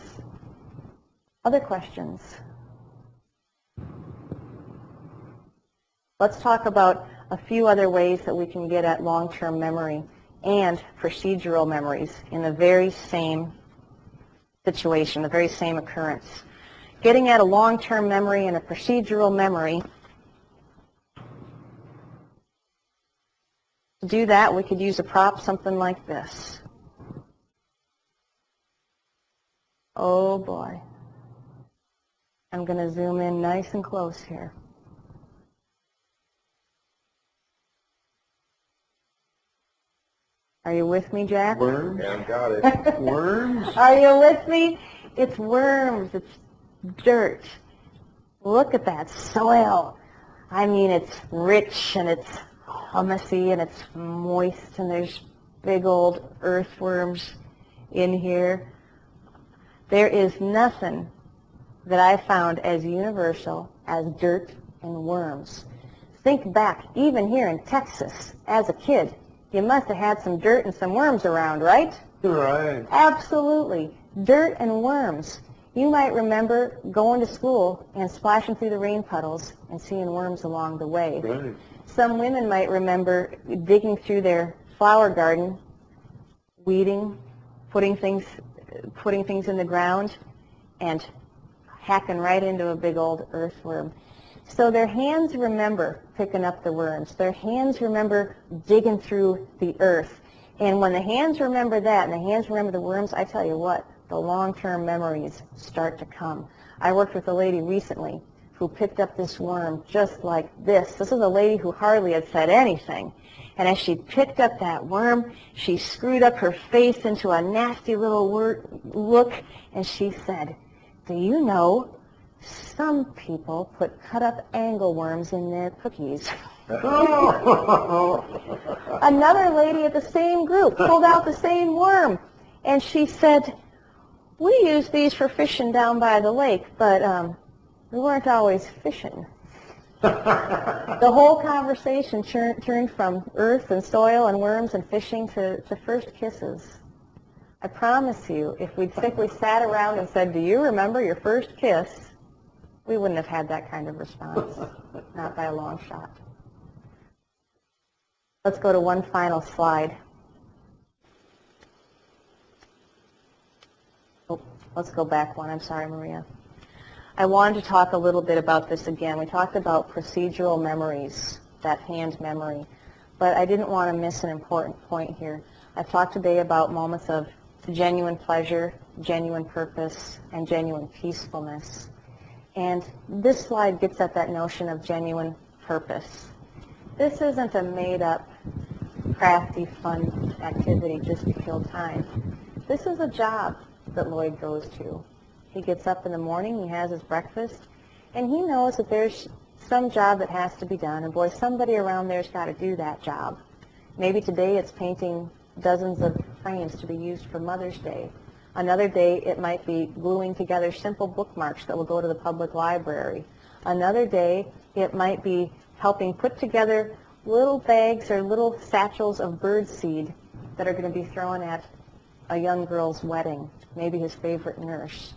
Other questions? Let's talk about a few other ways that we can get at long-term memory and procedural memories in the very same situation, the very same occurrence. Getting at a long-term memory and a procedural memory. To do that, we could use a prop something like this. Oh boy. I'm going to zoom in nice and close here. Are you with me, Jack? Worms? Yeah, got it. Worms? Are you with me? It's worms. It's dirt. Look at that soil. I mean, it's rich and it's humusy and it's moist and there's big old earthworms in here. There is nothing that I found as universal as dirt and worms. Think back, even here in Texas, as a kid, you must have had some dirt and some worms around, right? Right. Absolutely. Dirt and worms. You might remember going to school and splashing through the rain puddles and seeing worms along the way. Right. Some women might remember digging through their flower garden, weeding, putting things in the ground, and hacking right into a big old earthworm. So their hands remember picking up the worms. Their hands remember digging through the earth. And when the hands remember that and the hands remember the worms, I tell you what, the long-term memories start to come. I worked with a lady recently who picked up this worm just like this. This is a lady who hardly had said anything. And as she picked up that worm, she screwed up her face into a nasty little look, and she said, "Do you know, some people put cut-up angleworms in their cookies." Another lady at the same group pulled out the same worm, and she said, "We use these for fishing down by the lake, but we weren't always fishing." The whole conversation turned from earth and soil and worms and fishing to first kisses. I promise you, if we'd simply sat around and said, "Do you remember your first kiss?" we wouldn't have had that kind of response, not by a long shot. Let's go to one final slide. Oh, let's go back one. I'm sorry, Maria. I wanted to talk a little bit about this again. We talked about procedural memories, that hand memory, but I didn't want to miss an important point here. I've talked today about moments of genuine pleasure, genuine purpose, and genuine peacefulness. And this slide gets at that notion of genuine purpose. This isn't a made-up, crafty, fun activity just to kill time. This is a job that Lloyd goes to. He gets up in the morning, he has his breakfast, and he knows that there's some job that has to be done, and boy, somebody around there's got to do that job. Maybe today it's painting dozens of frames to be used for Mother's Day. Another day it might be gluing together simple bookmarks that will go to the public library. Another day it might be helping put together little bags or little satchels of bird seed that are going to be thrown at a young girl's wedding, maybe his favorite nurse.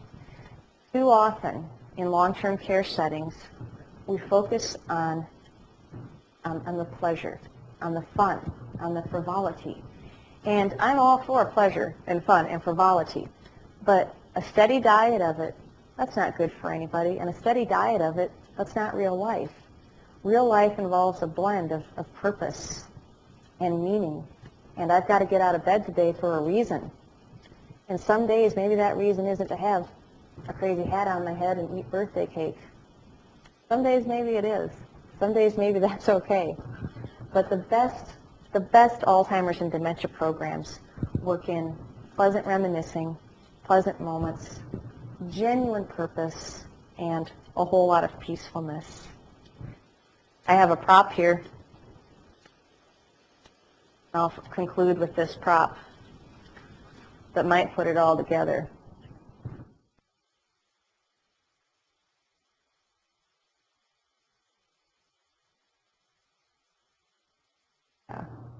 Too often in long-term care settings, we focus on the pleasure, on the fun, on the frivolity. And I'm all for pleasure and fun and frivolity, but a steady diet of it, that's not good for anybody, and a steady diet of it, that's not real life. Real life involves a blend of purpose and meaning, and I've got to get out of bed today for a reason. And some days maybe that reason isn't to have a crazy hat on my head and eat birthday cake. Some days maybe it is. Some days maybe that's okay. But the best Alzheimer's and dementia programs work in pleasant reminiscing, pleasant moments, genuine purpose, and a whole lot of peacefulness. I have a prop here. I'll conclude with this prop that might put it all together.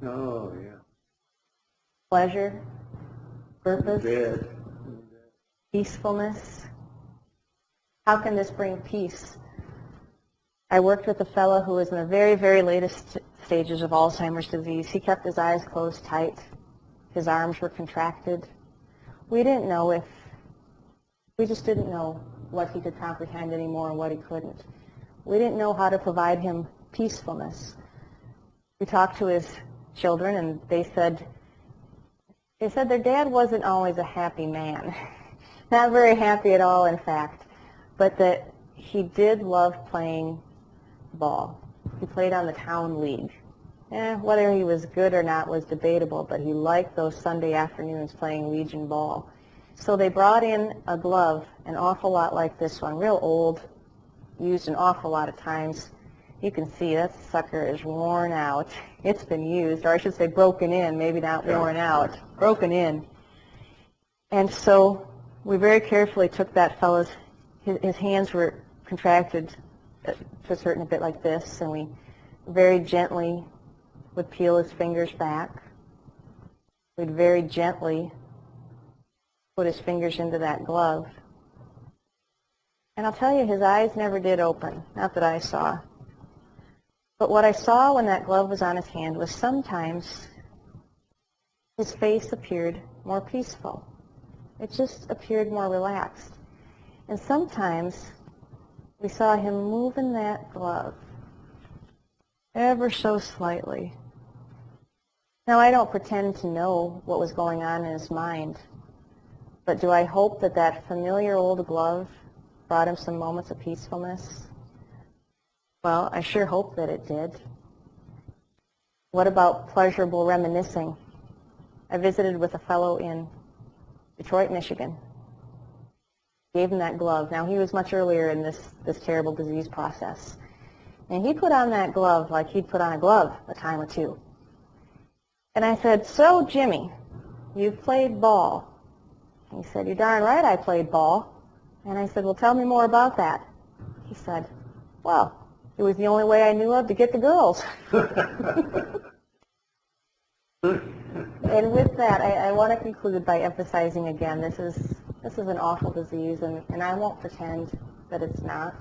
Oh, yeah. Pleasure, purpose, Bed. peacefulness. How can this bring peace? I worked with a fellow who was in the very, very latest stages of Alzheimer's disease. He kept his eyes closed tight. His arms were contracted. We just didn't know what he could comprehend anymore and what he couldn't. We didn't know how to provide him peacefulness. We talked to his children, and they said their dad wasn't always a happy man. Not very happy at all, in fact, but that he did love playing ball. He played on the town league. Whether he was good or not was debatable, but he liked those Sunday afternoons playing Legion ball. So they brought in a glove an awful lot like this one, real old, used an awful lot of times. You can see that sucker is worn out. It's been used, or I should say broken in, maybe not worn out, broken in. And so we very carefully took that fellow's, his hands were contracted to a certain bit like this, and we very gently would peel his fingers back. We'd very gently put his fingers into that glove. And I'll tell you, his eyes never did open, not that I saw. But what I saw when that glove was on his hand was sometimes his face appeared more peaceful. It just appeared more relaxed. And sometimes we saw him moving that glove ever so slightly. Now, I don't pretend to know what was going on in his mind, but do I hope that that familiar old glove brought him some moments of peacefulness? Well, I sure hope that it did. What about pleasurable reminiscing? I visited with a fellow in Detroit, Michigan. Gave him that glove. Now, he was much earlier in this terrible disease process. And he put on that glove like he'd put on a glove a time or two. And I said, "So, Jimmy, you've played ball." He said, "You're darn right I played ball." And I said, "Well, tell me more about that." He said, "Well, it was the only way I knew of to get the girls." And with that, I want to conclude by emphasizing again, this is an awful disease, and I won't pretend that it's not.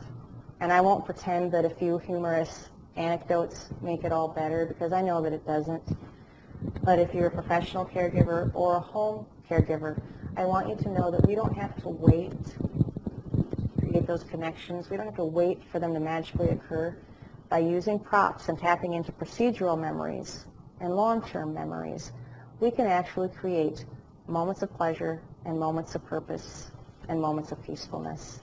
And I won't pretend that a few humorous anecdotes make it all better, because I know that it doesn't. But if you're a professional caregiver or a home caregiver, I want you to know that we don't have to wait to create those connections. We don't have to wait for them to magically occur. By using props and tapping into procedural memories and long-term memories, we can actually create moments of pleasure and moments of purpose and moments of peacefulness.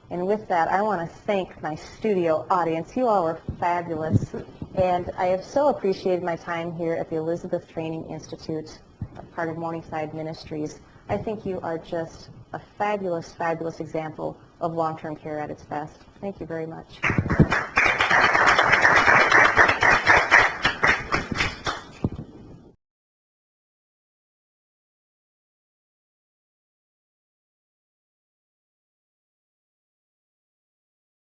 And with that, I want to thank my studio audience. You all are fabulous. And I have so appreciated my time here at the Elizabeth Training Institute, part of Morningside Ministries. I think you are just a fabulous, fabulous example of long-term care at its best. Thank you very much.